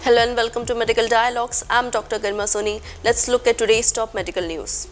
Hello and welcome to Medical Dialogues. I'm Dr. Garima Soni. Let's look at today's top medical news.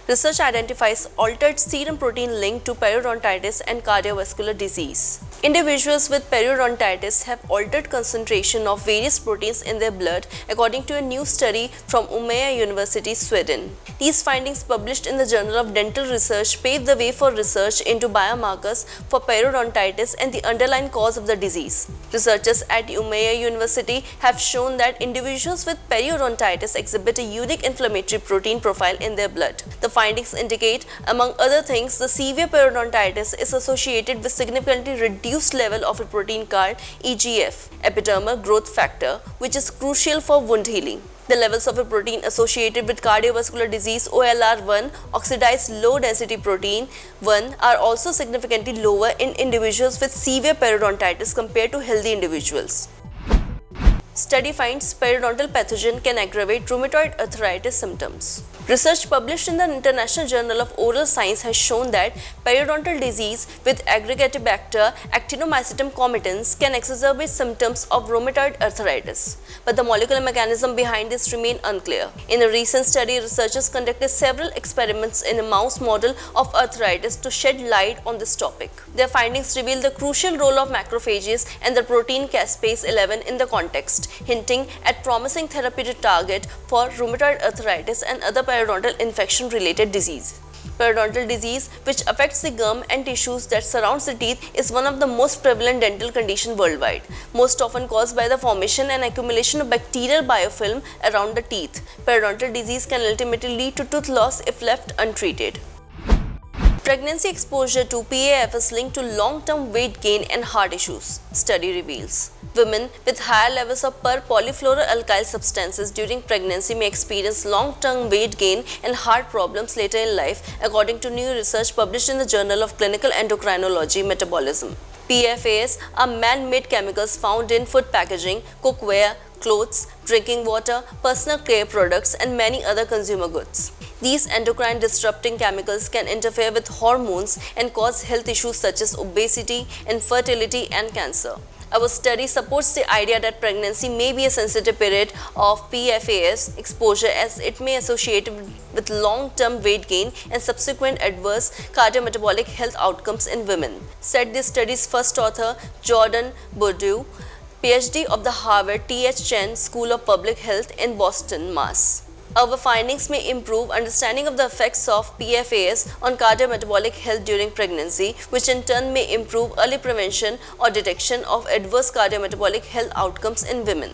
Research identifies altered serum protein linked to periodontitis and cardiovascular disease. Individuals with periodontitis have altered concentration of various proteins in their blood according to a new study from Umeå University, Sweden. These findings published in the Journal of Dental Research pave the way for research into biomarkers for periodontitis and the underlying cause of the disease. Researchers at Umeå University have shown that individuals with periodontitis exhibit a unique inflammatory protein profile in their blood. The findings indicate, among other things, the severe periodontitis is associated with significantly reduced level of a protein called EGF, epidermal growth factor, which is crucial for wound healing. The levels of a protein associated with cardiovascular disease OLR1, oxidized low density protein 1, are also significantly lower in individuals with severe periodontitis compared to healthy individuals. Study finds periodontal pathogen can aggravate rheumatoid arthritis symptoms. Research published in the International Journal of Oral Science has shown that periodontal disease with Aggravate Actinomycetum comitans can exacerbate symptoms of rheumatoid arthritis, but the molecular mechanism behind this remain unclear. In a recent study, researchers conducted several experiments in a mouse model of arthritis to shed light on this topic. Their findings reveal the crucial role of macrophages and the protein caspase 11 in the context, hinting at promising therapeutic target for rheumatoid arthritis and other periodontal infection-related disease. Periodontal disease, which affects the gum and tissues that surrounds the teeth, is one of the most prevalent dental conditions worldwide, most often caused by the formation and accumulation of bacterial biofilm around the teeth. Periodontal disease can ultimately lead to tooth loss if left untreated. Pregnancy exposure to PAFS linked to long-term weight gain and heart issues, study reveals. Women with higher levels of polyfluoroalkyl substances during pregnancy may experience long-term weight gain and heart problems later in life, according to new research published in the Journal of Clinical Endocrinology Metabolism. PFAS are man-made chemicals found in food packaging, cookware, clothes, drinking water, personal care products, and many other consumer goods. These endocrine disrupting chemicals can interfere with hormones and cause health issues such as obesity, infertility, and cancer. Our study supports the idea that pregnancy may be a sensitive period of PFAS exposure, as it may associate with long-term weight gain and subsequent adverse cardiometabolic health outcomes in women, said the study's first author, Jordan Bordeaux, PhD of the Harvard T.H. Chan School of Public Health in Boston, Mass. Our findings may improve understanding of the effects of PFAS on cardiometabolic health during pregnancy, which in turn may improve early prevention or detection of adverse cardiometabolic health outcomes in women.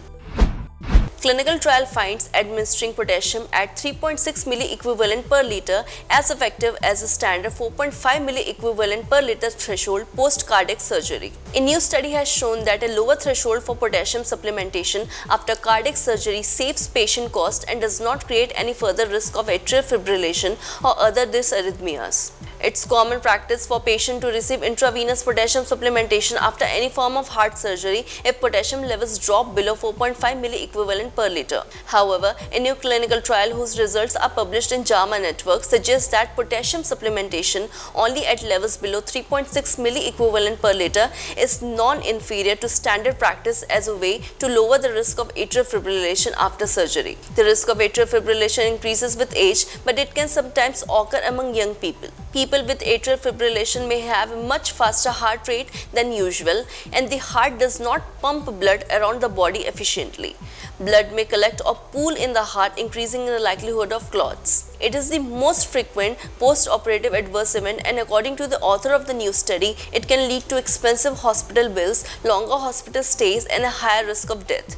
Clinical trial finds administering potassium at 3.6 milliequivalent per liter as effective as a standard 4.5 milliequivalent per liter threshold post-cardiac surgery. A new study has shown that a lower threshold for potassium supplementation after cardiac surgery saves patient cost and does not create any further risk of atrial fibrillation or other dysarrhythmias. It's common practice for patients to receive intravenous potassium supplementation after any form of heart surgery if potassium levels drop below 4.5 milliequivalent per liter. However, a new clinical trial whose results are published in JAMA Network suggests that potassium supplementation only at levels below 3.6 milliequivalent per liter is non-inferior to standard practice as a way to lower the risk of atrial fibrillation after surgery. The risk of atrial fibrillation increases with age, but it can sometimes occur among young people. People with atrial fibrillation may have a much faster heart rate than usual, and the heart does not pump blood around the body efficiently. Blood may collect or pool in the heart, increasing the likelihood of clots. It is the most frequent post-operative adverse event, and according to the author of the new study, it can lead to expensive hospital bills, longer hospital stays, and a higher risk of death.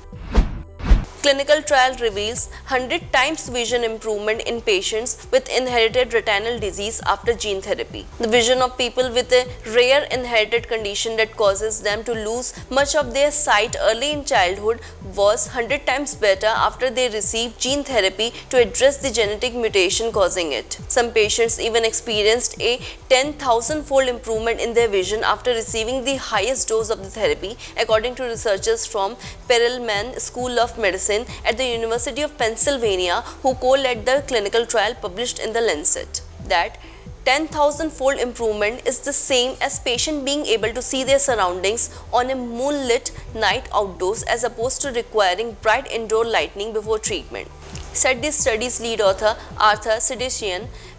Clinical trial reveals 100 times vision improvement in patients with inherited retinal disease after gene therapy. The vision of people with a rare inherited condition that causes them to lose much of their sight early in childhood was 100 times better after they received gene therapy to address the genetic mutation causing it. Some patients even experienced a 10,000-fold improvement in their vision after receiving the highest dose of the therapy, according to researchers from Perelman School of Medicine at the University of Pennsylvania, who co-led the clinical trial published in the Lancet. That 10,000-fold improvement is the same as patient being able to see their surroundings on a moonlit night outdoors as opposed to requiring bright indoor lighting before treatment, said the study's lead author Arthritis,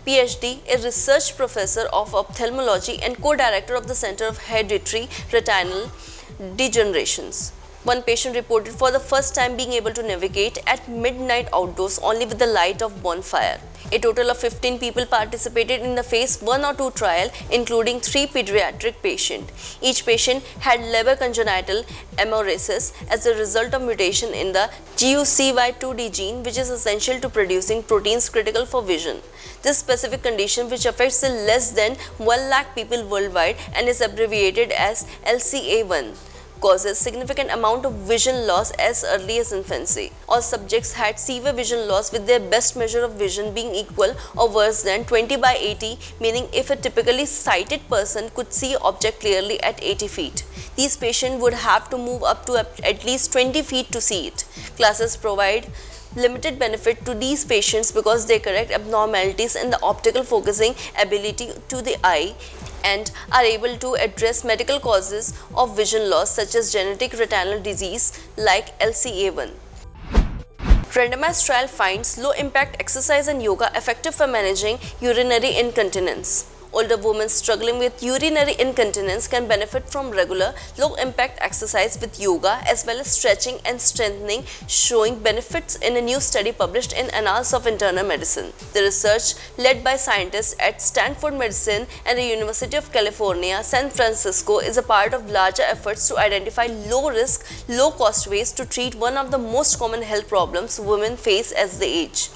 PhD, a research professor of ophthalmology and co-director of the Center of Hereditary Retinal Degenerations. One patient reported for the first time being able to navigate at midnight outdoors only with the light of bonfire. A total of 15 people participated in the phase 1 or 2 trial, including 3 pediatric patients. Each patient had Leber congenital amaurosis as a result of mutation in the GUCY2D gene, which is essential to producing proteins critical for vision. This specific condition, which affects less than 1 lakh people worldwide and is abbreviated as LCA1, causes significant amount of vision loss as early as infancy. All subjects had severe vision loss, with their best measure of vision being equal or worse than 20/80, meaning if a typically sighted person could see an object clearly at 80 feet. These patients would have to move up to at least 20 feet to see it. Classes provide limited benefit to these patients because they correct abnormalities in the optical focusing ability to the eye and are able to address medical causes of vision loss such as genetic retinal disease like LCA1. Randomized trial finds low impact exercise and yoga effective for managing urinary incontinence. Older women struggling with urinary incontinence can benefit from regular low-impact exercise with yoga as well as stretching and strengthening, showing benefits in a new study published in Annals of Internal Medicine. The research, led by scientists at Stanford Medicine and the University of California, San Francisco, is a part of larger efforts to identify low-risk, low-cost ways to treat one of the most common health problems women face as they age.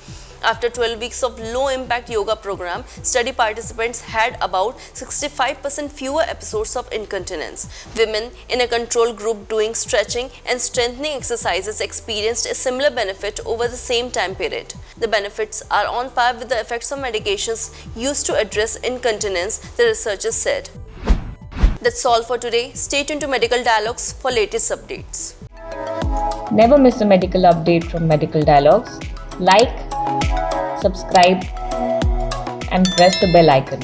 After 12 weeks of low-impact yoga program, study participants had about 65% fewer episodes of incontinence. Women in a control group doing stretching and strengthening exercises experienced a similar benefit over the same time period. The benefits are on par with the effects of medications used to address incontinence, the researchers said. That's all for today. Stay tuned to Medical Dialogues for latest updates. Never miss a medical update from Medical Dialogues. Like, subscribe, and press the bell icon.